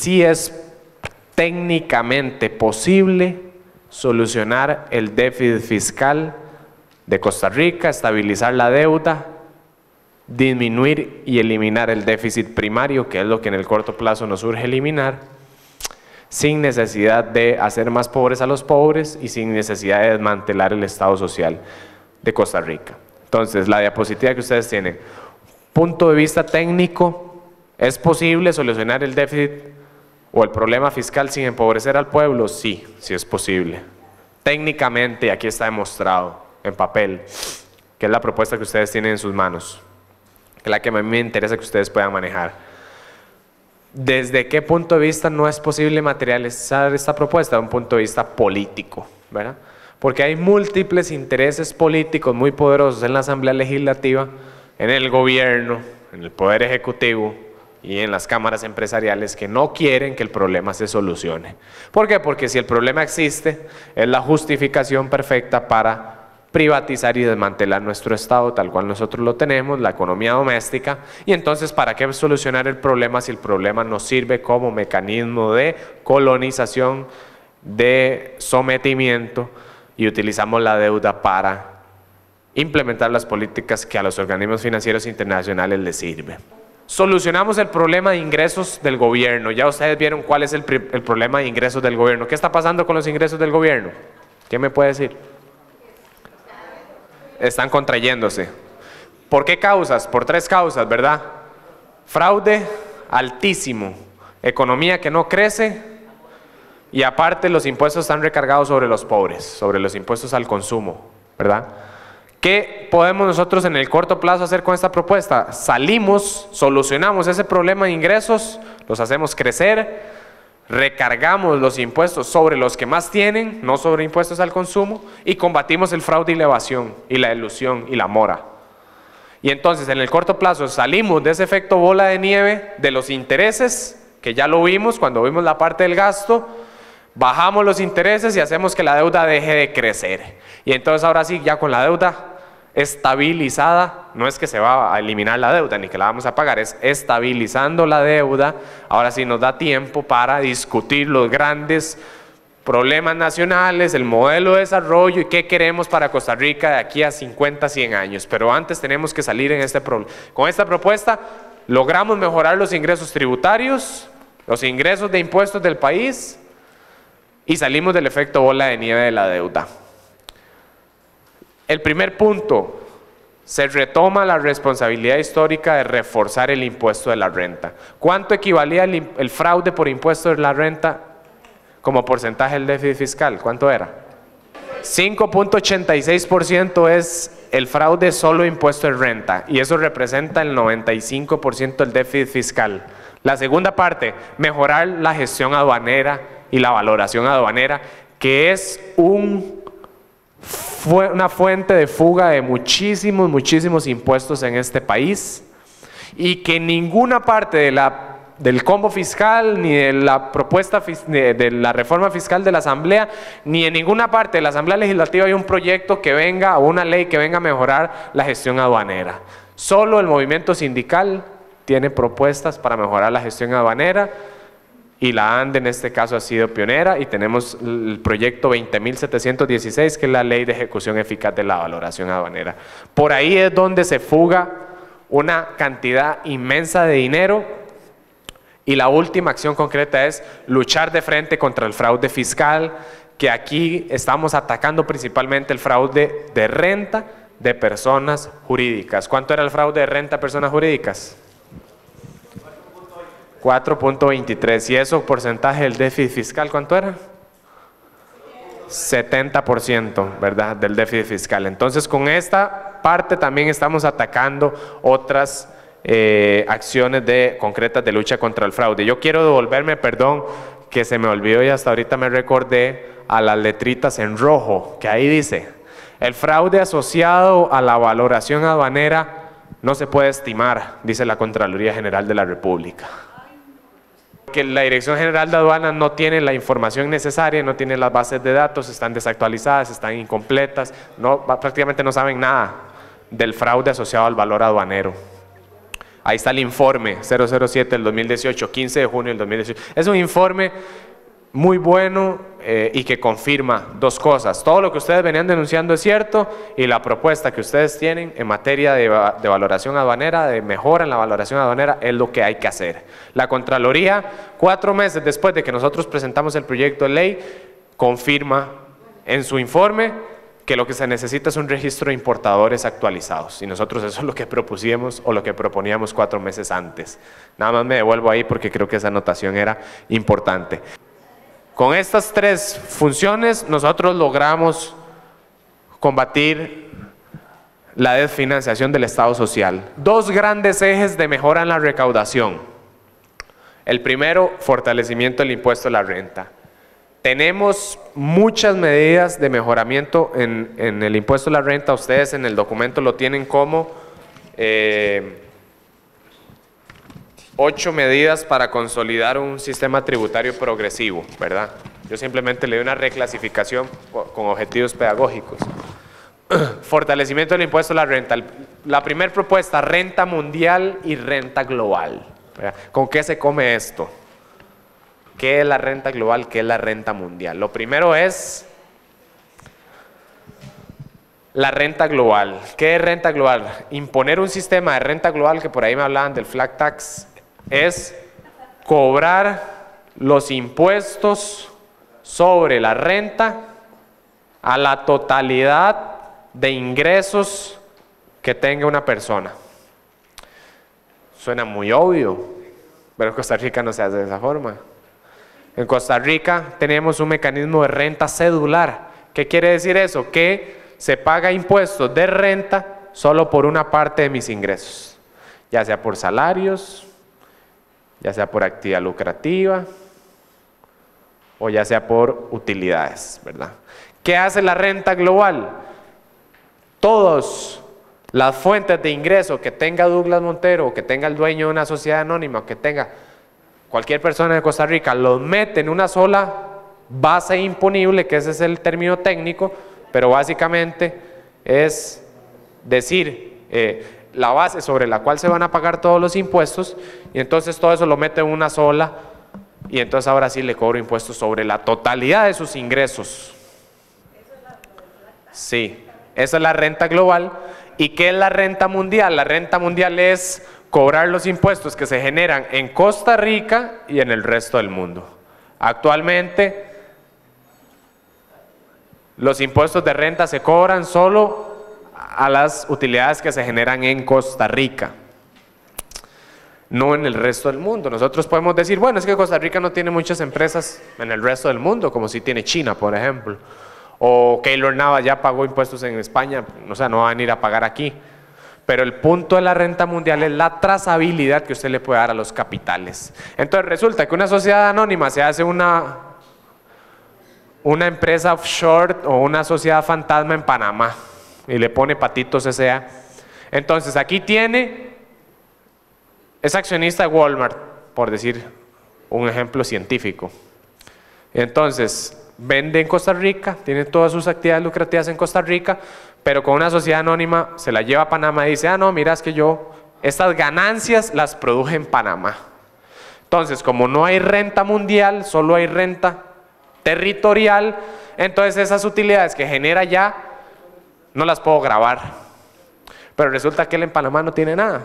sí es técnicamente posible solucionar el déficit fiscal de Costa Rica, estabilizar la deuda, disminuir y eliminar el déficit primario, que es lo que en el corto plazo nos urge eliminar, sin necesidad de hacer más pobres a los pobres y sin necesidad de desmantelar el Estado social de Costa Rica. Entonces, la diapositiva que ustedes tienen, punto de vista técnico, ¿es posible solucionar el déficit o el problema fiscal sin empobrecer al pueblo? Sí, sí es posible. Técnicamente, aquí está demostrado en papel, que es la propuesta que ustedes tienen en sus manos, que es la que a mí me interesa que ustedes puedan manejar. ¿Desde qué punto de vista no es posible materializar esta propuesta? De un punto de vista político, ¿verdad? Porque hay múltiples intereses políticos muy poderosos en la Asamblea Legislativa, en el gobierno, en el Poder Ejecutivo y en las cámaras empresariales que no quieren que el problema se solucione. ¿Por qué? Porque si el problema existe, es la justificación perfecta para privatizar y desmantelar nuestro Estado tal cual nosotros lo tenemos, la economía doméstica, y entonces ¿para qué solucionar el problema si el problema nos sirve como mecanismo de colonización, de sometimiento, y utilizamos la deuda para implementar las políticas que a los organismos financieros internacionales les sirven? Solucionamos el problema de ingresos del gobierno. Ya ustedes vieron cuál es el problema de ingresos del gobierno. ¿Qué está pasando con los ingresos del gobierno? ¿Quién me puede decir? Están contrayéndose. ¿Por qué causas? Por 3 causas, ¿verdad? Fraude altísimo, economía que no crece y aparte los impuestos están recargados sobre los pobres, sobre los impuestos al consumo, ¿verdad? ¿Qué podemos nosotros en el corto plazo hacer con esta propuesta? Salimos, solucionamos ese problema de ingresos, los hacemos crecer, recargamos los impuestos sobre los que más tienen, no sobre impuestos al consumo, y combatimos el fraude y la evasión, y la elusión y la mora. Y entonces en el corto plazo salimos de ese efecto bola de nieve de los intereses, que ya lo vimos cuando vimos la parte del gasto, bajamos los intereses y hacemos que la deuda deje de crecer. Y entonces ahora sí, ya con la deuda estabilizada, no es que se va a eliminar la deuda ni que la vamos a pagar, es estabilizando la deuda. Ahora sí nos da tiempo para discutir los grandes problemas nacionales, el modelo de desarrollo y qué queremos para Costa Rica de aquí a 50, 100 años. Pero antes tenemos que salir con esta propuesta. Logramos mejorar los ingresos tributarios, los ingresos de impuestos del país y salimos del efecto bola de nieve de la deuda. El primer punto, se retoma la responsabilidad histórica de reforzar el impuesto de la renta. ¿Cuánto equivalía el fraude por impuesto de la renta como porcentaje del déficit fiscal? ¿Cuánto era? 5.86% es el fraude solo impuesto de renta y eso representa el 95% del déficit fiscal. La segunda parte, mejorar la gestión aduanera y la valoración aduanera, que es una fuente de fuga de muchísimos impuestos en este país y que ninguna parte del combo fiscal, ni de la propuesta de la reforma fiscal de la Asamblea, ni en ninguna parte de la Asamblea Legislativa hay un proyecto que venga o una ley que venga a mejorar la gestión aduanera. Solo el movimiento sindical tiene propuestas para mejorar la gestión aduanera y la ANDE en este caso ha sido pionera y tenemos el proyecto 20.716 que es la ley de ejecución eficaz de la valoración aduanera. Por ahí es donde se fuga una cantidad inmensa de dinero y la última acción concreta es luchar de frente contra el fraude fiscal, que aquí estamos atacando principalmente el fraude de renta de personas jurídicas. ¿Cuánto era el fraude de renta de personas jurídicas? 4.23. ¿Y eso porcentaje del déficit fiscal cuánto era? 70%, ¿verdad? Del déficit fiscal. Entonces con esta parte también estamos atacando otras acciones concretas de lucha contra el fraude. Yo quiero devolverme, perdón, que se me olvidó y hasta ahorita me recordé a las letritas en rojo, que ahí dice, el fraude asociado a la valoración aduanera no se puede estimar, dice la Contraloría General de la República. Que la Dirección General de Aduanas no tiene la información necesaria, no tiene las bases de datos, están desactualizadas, están incompletas, prácticamente no saben nada del fraude asociado al valor aduanero. Ahí está el informe 007 del 2018, 15 de junio del 2018. Es un informe muy bueno y que confirma dos cosas. Todo lo que ustedes venían denunciando es cierto y la propuesta que ustedes tienen en materia de valoración aduanera, de mejora en la valoración aduanera, es lo que hay que hacer. La Contraloría, 4 meses después de que nosotros presentamos el proyecto de ley, confirma en su informe que lo que se necesita es un registro de importadores actualizados, y nosotros eso es lo que propusimos o lo que proponíamos 4 meses antes. Nada más me devuelvo ahí porque creo que esa anotación era importante. Con estas 3 funciones nosotros logramos combatir la desfinanciación del Estado social. 2 grandes ejes de mejora en la recaudación. El primero, fortalecimiento del impuesto a la renta. Tenemos muchas medidas de mejoramiento en el impuesto a la renta. Ustedes en el documento lo tienen como 8 medidas para consolidar un sistema tributario progresivo, ¿verdad? Yo simplemente le doy una reclasificación con objetivos pedagógicos. Fortalecimiento del impuesto a la renta. La primera propuesta, renta mundial y renta global, ¿verdad? ¿Con qué se come esto? ¿Qué es la renta global? ¿Qué es la renta mundial? Lo primero es la renta global. ¿Qué es renta global? Imponer un sistema de renta global, que por ahí me hablaban del flat tax, es cobrar los impuestos sobre la renta a la totalidad de ingresos que tenga una persona. Suena muy obvio, pero en Costa Rica no se hace de esa forma. En Costa Rica tenemos un mecanismo de renta cedular. ¿Qué quiere decir eso? Que se paga impuestos de renta solo por una parte de mis ingresos, ya sea por salarios, ya sea por actividad lucrativa o ya sea por utilidades, ¿verdad? ¿Qué hace la renta global? Todas las fuentes de ingreso que tenga Douglas Montero, o que tenga el dueño de una sociedad anónima, o que tenga cualquier persona de Costa Rica, los mete en una sola base imponible, que ese es el término técnico, pero básicamente es decir, la base sobre la cual se van a pagar todos los impuestos, y entonces todo eso lo mete en una sola, y entonces ahora sí le cobro impuestos sobre la totalidad de sus ingresos. Sí, esa es la renta global. ¿Y qué es la renta mundial? La renta mundial es cobrar los impuestos que se generan en Costa Rica y en el resto del mundo. Actualmente, los impuestos de renta se cobran solo a las utilidades que se generan en Costa Rica, no en el resto del mundo. Nosotros podemos decir, bueno, es que Costa Rica no tiene muchas empresas en el resto del mundo, como si tiene China, por ejemplo. O Keylor Nava ya pagó impuestos en España, o sea, no va a venir a pagar aquí. Pero el punto de la renta mundial es la trazabilidad que usted le puede dar a los capitales. Entonces resulta que una sociedad anónima se hace una empresa offshore o una sociedad fantasma en Panamá y le pone Patitos S.A. Entonces aquí es accionista de Walmart, por decir un ejemplo científico. Entonces vende en Costa Rica, tiene todas sus actividades lucrativas en Costa Rica, pero con una sociedad anónima se la lleva a Panamá y dice, ah no, mira, es que yo estas ganancias las produje en Panamá. Entonces, como no hay renta mundial, solo hay renta territorial, entonces esas utilidades que genera ya no las puedo gravar. Pero resulta que él en Panamá no tiene nada,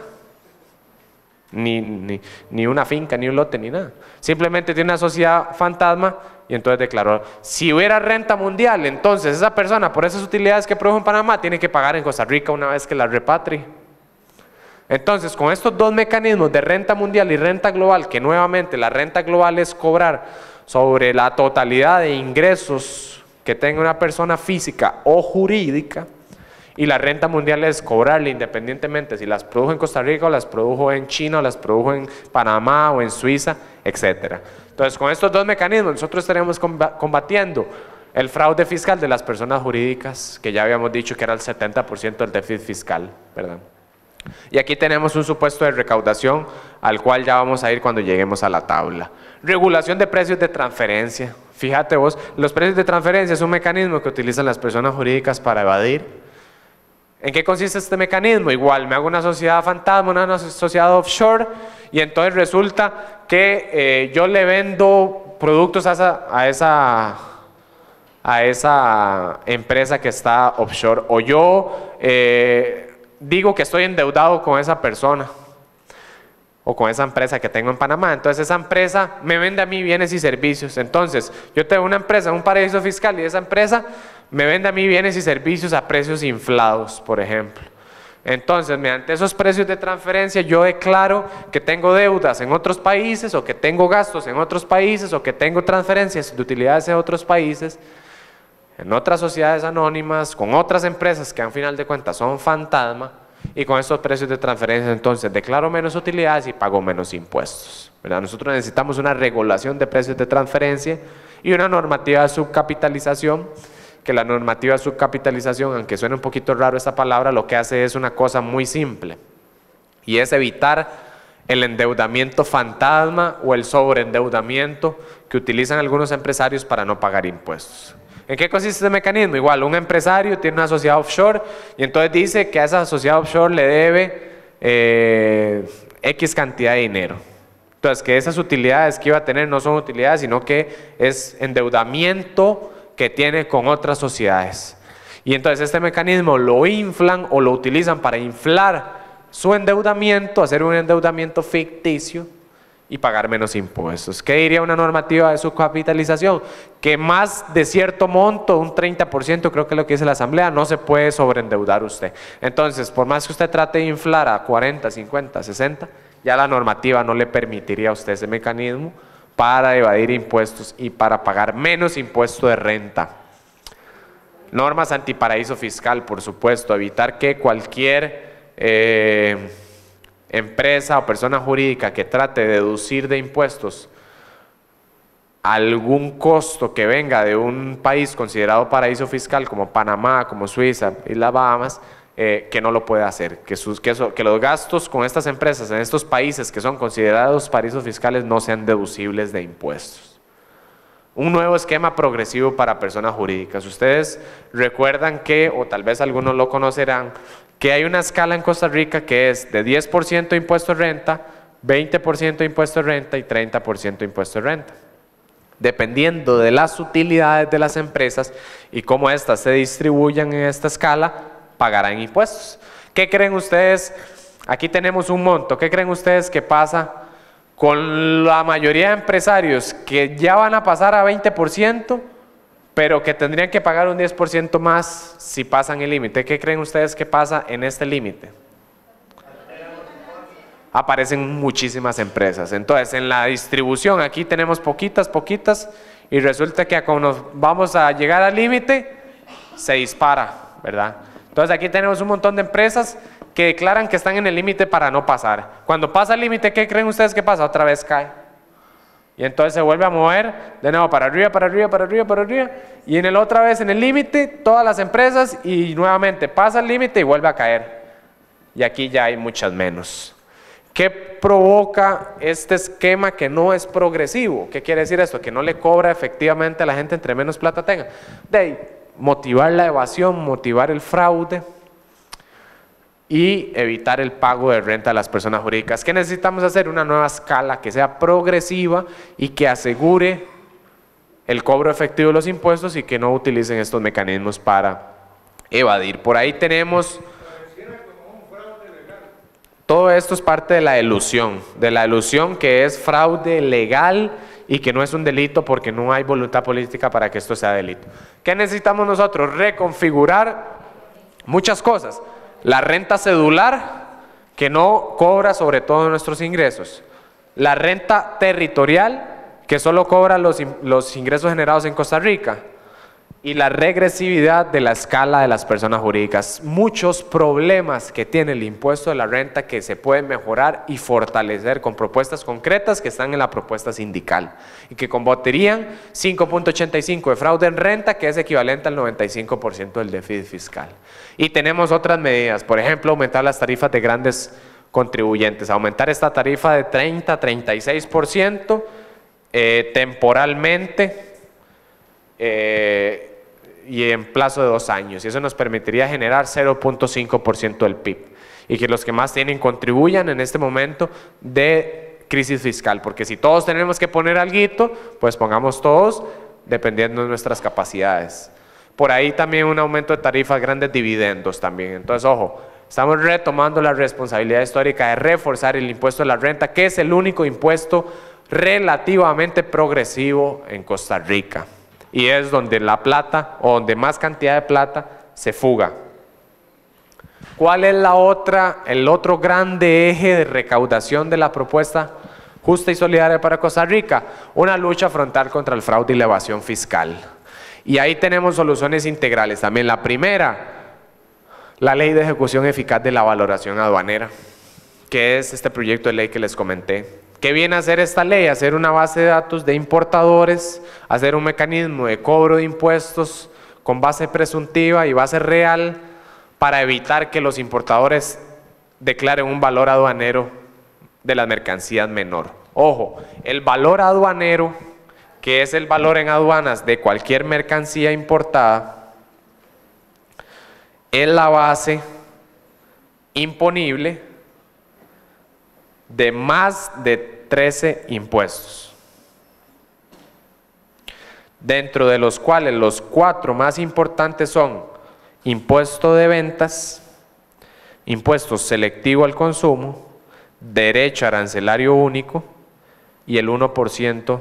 ni una finca, ni un lote, ni nada. Simplemente tiene una sociedad fantasma y entonces declaró. Si hubiera renta mundial, entonces esa persona por esas utilidades que produjo en Panamá tiene que pagar en Costa Rica una vez que las repatrie. Entonces, con estos 2 mecanismos de renta mundial y renta global, que nuevamente la renta global es cobrar sobre la totalidad de ingresos que tenga una persona física o jurídica, y la renta mundial es cobrarle independientemente si las produjo en Costa Rica o las produjo en China o las produjo en Panamá o en Suiza, etcétera. Entonces, con estos 2 mecanismos nosotros estaremos combatiendo el fraude fiscal de las personas jurídicas, que ya habíamos dicho que era el 70% del déficit fiscal, ¿verdad? Y aquí tenemos un supuesto de recaudación al cual ya vamos a ir cuando lleguemos a la tabla. Regulación de precios de transferencia. Fíjate vos, los precios de transferencia es un mecanismo que utilizan las personas jurídicas para evadir ¿En qué consiste este mecanismo? Igual, me hago una sociedad fantasma, una sociedad offshore, y entonces resulta que yo le vendo productos a esa empresa que está offshore, o yo digo que estoy endeudado con esa persona o con esa empresa que tengo en Panamá. Entonces esa empresa me vende a mí bienes y servicios. Entonces yo tengo una empresa en un paraíso fiscal y esa empresa me vende a mí bienes y servicios a precios inflados, por ejemplo. Entonces, mediante esos precios de transferencia, yo declaro que tengo deudas en otros países, o que tengo gastos en otros países, o que tengo transferencias de utilidades en otros países, en otras sociedades anónimas, con otras empresas que al final de cuentas son fantasma, y con estos precios de transferencia entonces declaro menos utilidades y pago menos impuestos, ¿verdad? Nosotros necesitamos una regulación de precios de transferencia y una normativa de subcapitalización, que la normativa de subcapitalización, aunque suene un poquito raro esta palabra, lo que hace es una cosa muy simple, y es evitar el endeudamiento fantasma o el sobreendeudamiento que utilizan algunos empresarios para no pagar impuestos. ¿En qué consiste este mecanismo? Igual, un empresario tiene una sociedad offshore y entonces dice que a esa sociedad offshore le debe X cantidad de dinero. Entonces, que esas utilidades que iba a tener no son utilidades, sino que es endeudamiento que tiene con otras sociedades. Y entonces este mecanismo lo inflan o lo utilizan para inflar su endeudamiento, hacer un endeudamiento ficticio y pagar menos impuestos. ¿Qué diría una normativa de subcapitalización? Que más de cierto monto, un 30%, creo que es lo que dice la Asamblea, no se puede sobreendeudar usted. Entonces, por más que usted trate de inflar a 40, 50, 60, ya la normativa no le permitiría a usted ese mecanismo para evadir impuestos y para pagar menos impuesto de renta. Normas antiparaíso fiscal, por supuesto, evitar que cualquier empresa o persona jurídica que trate de deducir de impuestos algún costo que venga de un país considerado paraíso fiscal como Panamá, como Suiza y las Bahamas, que no lo puede hacer, que los gastos con estas empresas en estos países que son considerados paraísos fiscales no sean deducibles de impuestos. Un nuevo esquema progresivo para personas jurídicas. Ustedes recuerdan que, o tal vez algunos lo conocerán, que hay una escala en Costa Rica que es de 10% de impuesto de renta, 20% de impuesto de renta y 30% de impuesto de renta. Dependiendo de las utilidades de las empresas y cómo éstas se distribuyan en esta escala, pagarán impuestos. ¿Qué creen ustedes? Aquí tenemos un monto. ¿Qué creen ustedes que pasa con la mayoría de empresarios que ya van a pasar a 20%, pero que tendrían que pagar un 10% más si pasan el límite? ¿Qué creen ustedes que pasa en este límite? Aparecen muchísimas empresas. Entonces, en la distribución aquí tenemos poquitas, y resulta que cuando nos vamos a llegar al límite, se dispara, ¿verdad? Entonces aquí tenemos un montón de empresas que declaran que están en el límite para no pasar. Cuando pasa el límite, ¿qué creen ustedes que pasa? Otra vez cae. Y entonces se vuelve a mover de nuevo para arriba, para arriba, para arriba, para arriba. Y otra vez en el límite, todas las empresas, y nuevamente pasa el límite y vuelve a caer. Y aquí ya hay muchas menos. ¿Qué provoca este esquema que no es progresivo? ¿Qué quiere decir esto? Que no le cobra efectivamente a la gente entre menos plata tenga. De ahí, motivar la evasión, motivar el fraude y evitar el pago de renta a las personas jurídicas. ¿Qué necesitamos hacer? Una nueva escala que sea progresiva y que asegure el cobro efectivo de los impuestos y que no utilicen estos mecanismos para evadir. Por ahí tenemos... Todo esto es parte de la elusión que es fraude legal y que no es un delito porque no hay voluntad política para que esto sea delito. ¿Qué necesitamos nosotros? Reconfigurar muchas cosas. La renta cedular, que no cobra sobre todo nuestros ingresos. La renta territorial, que solo cobra los ingresos generados en Costa Rica. Y la regresividad de la escala de las personas jurídicas. Muchos problemas que tiene el impuesto de la renta que se pueden mejorar y fortalecer con propuestas concretas que están en la propuesta sindical y que combatirían 5.85 de fraude en renta, que es equivalente al 95% del déficit fiscal. Y tenemos otras medidas, por ejemplo, aumentar las tarifas de grandes contribuyentes, aumentar esta tarifa de 30 a 36% temporalmente, y en plazo de 2 años. Y eso nos permitiría generar 0.5% del PIB. Y que los que más tienen contribuyan en este momento de crisis fiscal. Porque si todos tenemos que poner alguito, pues pongamos todos dependiendo de nuestras capacidades. Por ahí también un aumento de tarifas, grandes dividendos también. Entonces, ojo, estamos retomando la responsabilidad histórica de reforzar el impuesto a la renta, que es el único impuesto relativamente progresivo en Costa Rica. Y es donde la plata, o donde más cantidad de plata se fuga. ¿Cuál es el otro grande eje de recaudación de la propuesta justa y solidaria para Costa Rica? Una lucha frontal contra el fraude y la evasión fiscal. Y ahí tenemos soluciones integrales también. La primera, la ley de ejecución eficaz de la valoración aduanera, que es este proyecto de ley que les comenté. ¿Qué viene a hacer esta ley? Hacer una base de datos de importadores, hacer un mecanismo de cobro de impuestos con base presuntiva y base real para evitar que los importadores declaren un valor aduanero de las mercancías menor. Ojo, el valor aduanero, que es el valor en aduanas de cualquier mercancía importada, es la base imponible de más de 13 impuestos, dentro de los cuales los 4 más importantes son impuesto de ventas, impuesto selectivo al consumo, derecho arancelario único y el 1%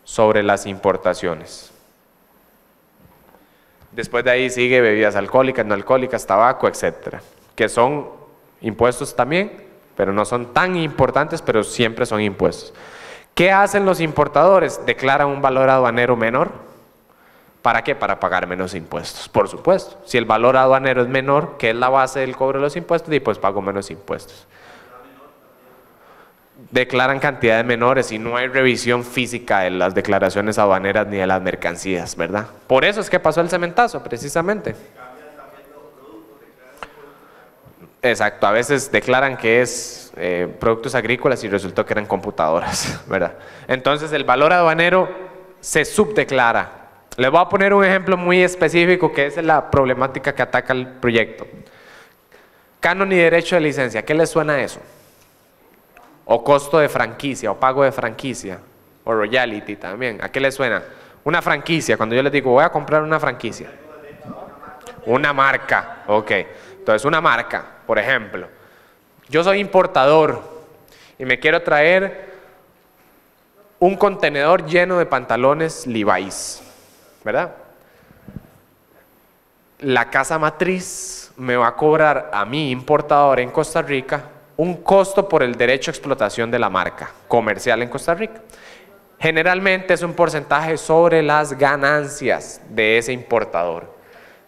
sobre las importaciones. Después de ahí sigue bebidas alcohólicas, no alcohólicas, tabaco, etcétera, que son impuestos también, pero no son tan importantes, pero siempre son impuestos. ¿Qué hacen los importadores? Declaran un valor aduanero menor. ¿Para qué? Para pagar menos impuestos, por supuesto. Si el valor aduanero es menor, que es la base del cobro de los impuestos, y pues pago menos impuestos. Declaran cantidades menores y no hay revisión física de las declaraciones aduaneras ni de las mercancías, ¿verdad? Por eso es que pasó el cementazo, precisamente. Exacto, a veces declaran que es productos agrícolas y resultó que eran computadoras, ¿verdad? Entonces el valor aduanero se subdeclara. Les voy a poner un ejemplo muy específico que es la problemática que ataca el proyecto. Canon y derecho de licencia, ¿qué les suena a eso? O costo de franquicia, o pago de franquicia, o royalty también. ¿A qué les suena? Una franquicia, cuando yo les digo voy a comprar una franquicia. Una marca, ok. Entonces una marca, por ejemplo, yo soy importador y me quiero traer un contenedor lleno de pantalones Levi's, ¿verdad? La casa matriz me va a cobrar a mi importador en Costa Rica un costo por el derecho a explotación de la marca comercial en Costa Rica. Generalmente es un porcentaje sobre las ganancias de ese importador.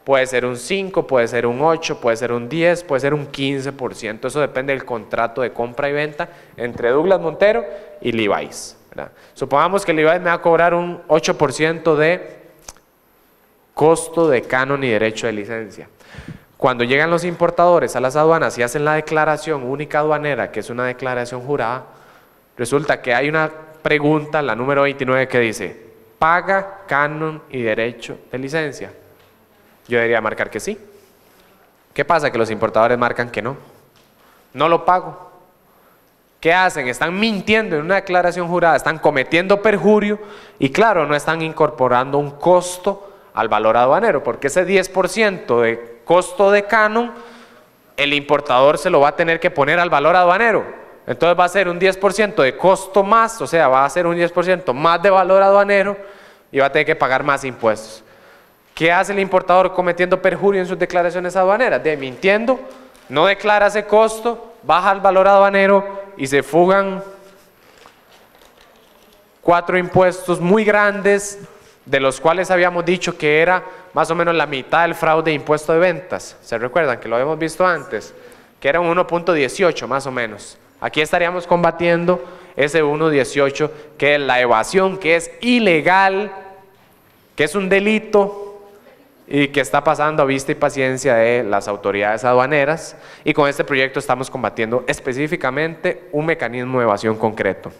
Puede ser un 5, puede ser un 8, puede ser un 10, puede ser un 15%. Eso depende del contrato de compra y venta entre Douglas Montero y Levi's, ¿verdad? Supongamos que Levi's me va a cobrar un 8% de costo de canon y derecho de licencia. Cuando llegan los importadores a las aduanas y hacen la declaración única aduanera, que es una declaración jurada, resulta que hay una pregunta, la número 29, que dice, ¿paga canon y derecho de licencia? Yo debería marcar que sí. ¿Qué pasa? Que los importadores marcan que no. No lo pago. ¿Qué hacen? Están mintiendo en una declaración jurada, están cometiendo perjurio y claro, no están incorporando un costo al valor aduanero, porque ese 10% de costo de canon, el importador se lo va a tener que poner al valor aduanero. Entonces va a ser un 10% de costo más, o sea, va a ser un 10% más de valor aduanero y va a tener que pagar más impuestos. ¿Qué hace el importador cometiendo perjurio en sus declaraciones aduaneras? De mintiendo, no declara ese costo, baja el valor aduanero y se fugan 4 impuestos muy grandes, de los cuales habíamos dicho que era más o menos la mitad del fraude de impuesto de ventas. ¿Se recuerdan que lo habíamos visto antes? Que era un 1.18 más o menos. Aquí estaríamos combatiendo ese 1.18, que es la evasión, que es ilegal, que es un delito y que está pasando a vista y paciencia de las autoridades aduaneras, y con este proyecto estamos combatiendo específicamente un mecanismo de evasión concreto.